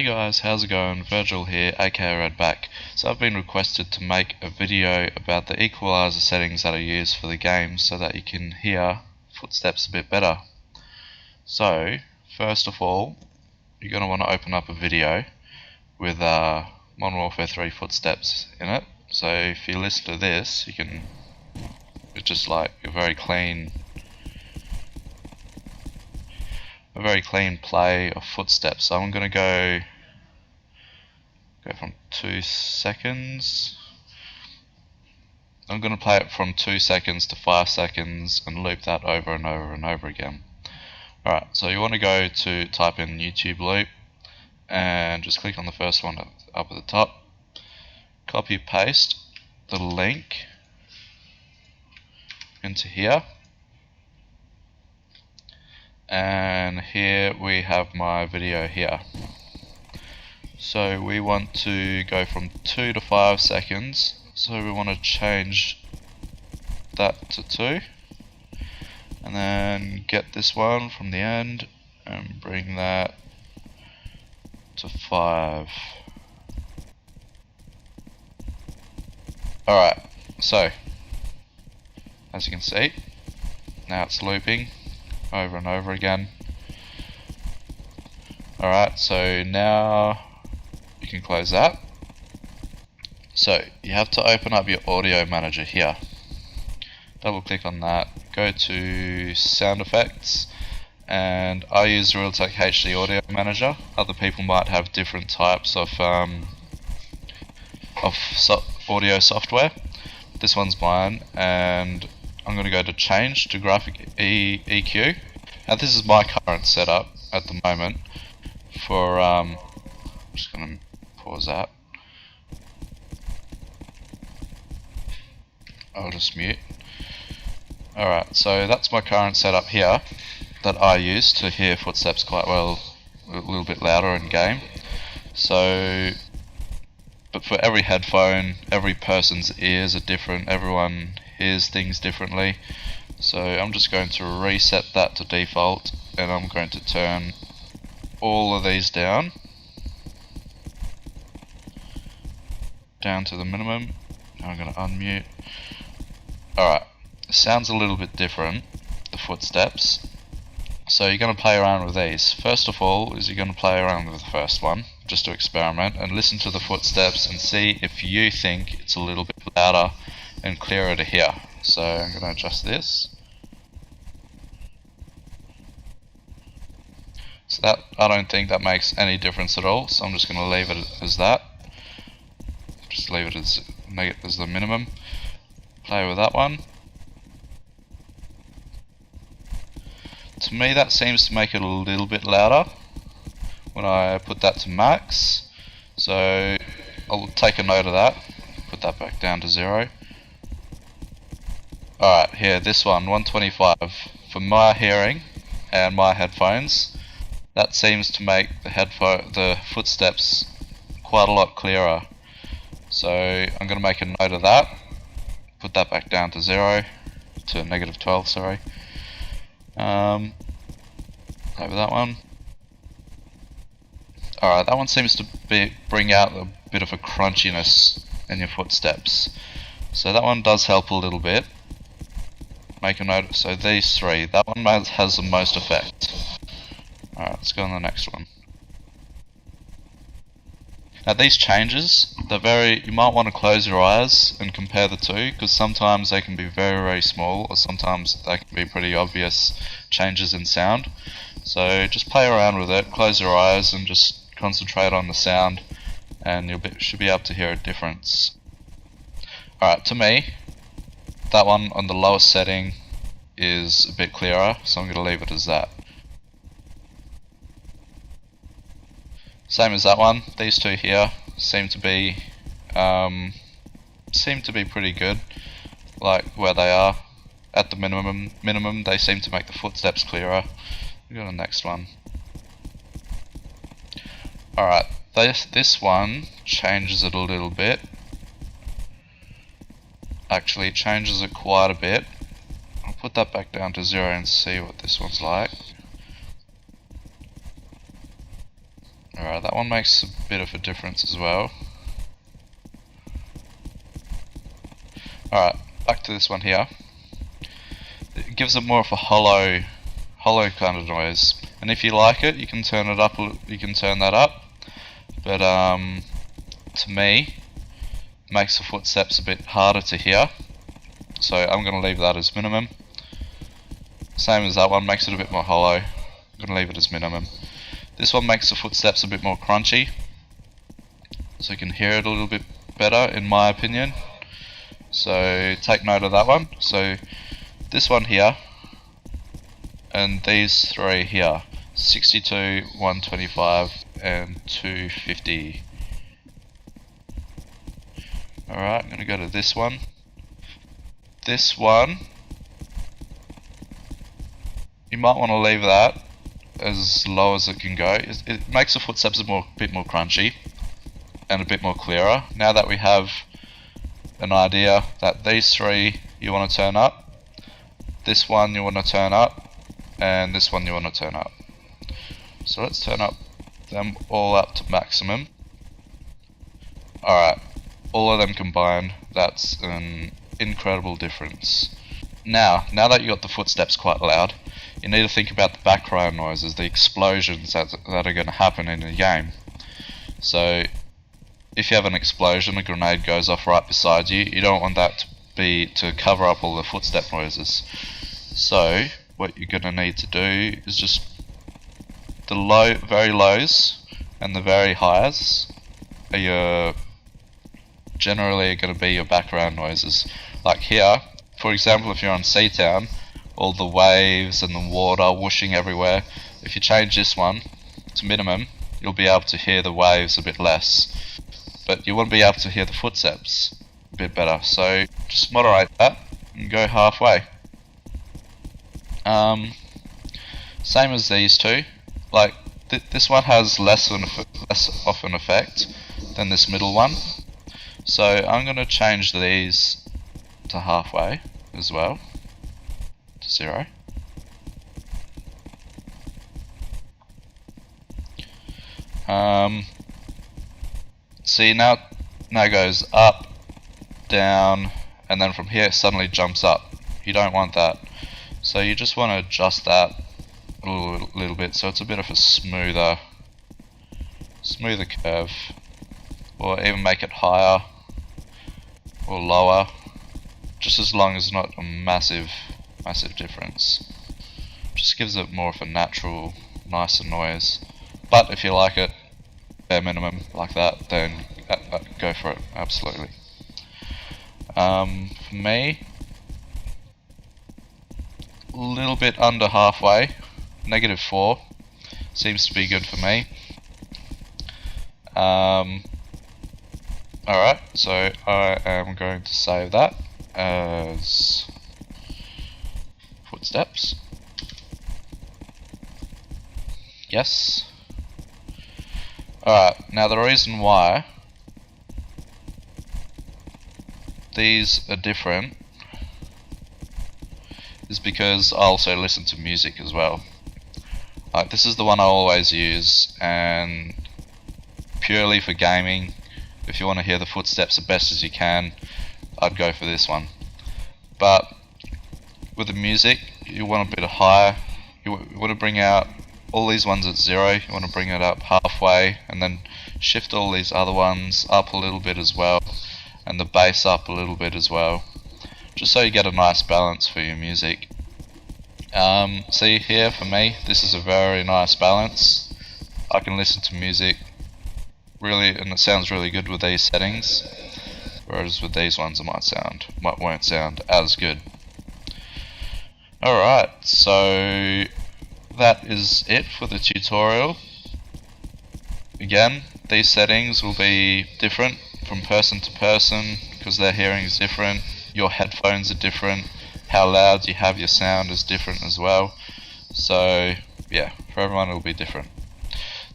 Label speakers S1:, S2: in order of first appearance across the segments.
S1: guys, how's it going? Virgil here, aka Redback. So I've been requested to make a video about the equalizer settings that I use for the game so that you can hear footsteps a bit better. So, first of all, you're going to want to open up a video with Modern Warfare 3 footsteps in it. So if you listen to this, it's just like a very clean play of footsteps. So I'm going to go from 2 seconds. I'm going to play it from 2 seconds to 5 seconds and loop that over and over and over again. Alright, so you want to go to type in YouTube loop and just click on the first one up at the top. Copy paste the link into here. And here we have my video here. So we want to go from 2 to 5 seconds, so we want to change that to 2 and then get this one from the end and bring that to 5. Alright, so as you can see, now it's looping over and over again. Alright, so now you can close that. So you have to open up your audio manager here. Double click on that, go to sound effects, and I use Realtek HD Audio Manager. Other people might have different types of audio software. This one's mine, and I'm going to go to change to graphic EQ. Now this is my current setup at the moment for I'm just going to pause that. I'll just mute. Alright, so that's my current setup here that I use to hear footsteps quite well, a little bit louder in game. So, but for every headphone, every person's ears are different, everyone hears things differently. So I'm just going to reset that to default, and I'm going to turn all of these down to the minimum. Now I'm going to unmute. Alright, sounds a little bit different, the footsteps. So you're going to play around with these. First of all is you're going to play around with the first one, just to experiment, and listen to the footsteps and see if you think it's a little bit louder and clearer to hear. So I'm going to adjust this. So that, I don't think that makes any difference at all, so I'm just going to leave it as that. Just leave it as the minimum. Play with that one. To me that seems to make it a little bit louder when I put that to max. So I'll take a note of that, put that back down to 0. Alright, here, this one, 125. For my hearing and my headphones, that seems to make the footsteps quite a lot clearer. So I'm going to make a note of that, put that back down to 0, to -12, sorry. Over that one. Alright, that one seems to bring out a bit of a crunchiness in your footsteps. So that one does help a little bit. Make a note, so these three, that one has the most effect. Alright, let's go on the next one. Now these changes, you might want to close your eyes and compare the two, because sometimes they can be very, very small, or sometimes they can be pretty obvious changes in sound. So just play around with it, close your eyes and just concentrate on the sound, and you should be able to hear a difference. Alright, to me, that one on the lowest setting is a bit clearer, so I'm going to leave it as that. Same as that one, these two here seem to be pretty good, like where they are. At the minimum they seem to make the footsteps clearer. We'll go to the next one. Alright, this one changes it a little bit. Actually changes it quite a bit. I'll put that back down to 0 and see what this one's like. Alright, that one makes a bit of a difference as well. Alright, back to this one here. It gives it more of a hollow kind of noise. And if you like it, you can turn it up. You can turn that up. But to me, it makes the footsteps a bit harder to hear. So I'm going to leave that as minimum. Same as that one, makes it a bit more hollow. I'm going to leave it as minimum. This one makes the footsteps a bit more crunchy, so you can hear it a little bit better, in my opinion. So take note of that one. So this one here, and these three here, 62, 125, and 250. Alright, I'm going to go to this one. This one, you might want to leave that as low as it can go. It makes the footsteps a bit more crunchy and a bit more clearer. Now that we have an idea that these three you want to turn up, this one you want to turn up, and this one you want to turn up. So let's turn up them all up to maximum. Alright, all of them combined, that's an incredible difference. Now that you got the footsteps quite loud, you need to think about the background noises, the explosions that are going to happen in the game. So if you have an explosion, a grenade goes off right beside you, you don't want that to cover up all the footstep noises. So what you're going to need to do is just the very lows and the very highs are generally going to be your background noises. Like here, for example, if you're on Seatown, all the waves and the water whooshing everywhere, if you change this one to minimum, you'll be able to hear the waves a bit less, but you won't be able to hear the footsteps a bit better. So just moderate that and go halfway. Same as these two. Like this one has less of an effect than this middle one, so I'm going to change these to halfway as well, to 0. See, now it goes up, down, and then from here it suddenly jumps up. You don't want that, so you just want to adjust that a little bit so it's a bit of a smoother curve, or even make it higher or lower, just as long as it's not a massive difference. Just gives it more of a natural, nicer noise. But if you like it bare minimum like that, then go for it, absolutely. For me, a little bit under halfway, -4 seems to be good for me. Alright, so I am going to save that as footsteps. Yes. Alright, now the reason why these are different is because I also listen to music as well. Like, this is the one I always use, and purely for gaming, if you want to hear the footsteps as best as you can, I'd go for this one. But with the music, you want a bit higher. You want to bring out all these ones at 0, you want to bring it up halfway, and then shift all these other ones up a little bit as well, and the bass up a little bit as well, just so you get a nice balance for your music. See here, for me, this is a very nice balance. I can listen to music really, and it sounds really good with these settings, whereas with these ones it won't sound as good. Alright, so that is it for the tutorial. Again, these settings will be different from person to person because their hearing is different, your headphones are different, how loud you have your sound is different as well. So yeah, for everyone it will be different.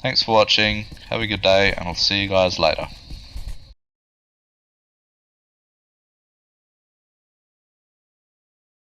S1: Thanks for watching, have a good day, and I'll see you guys later.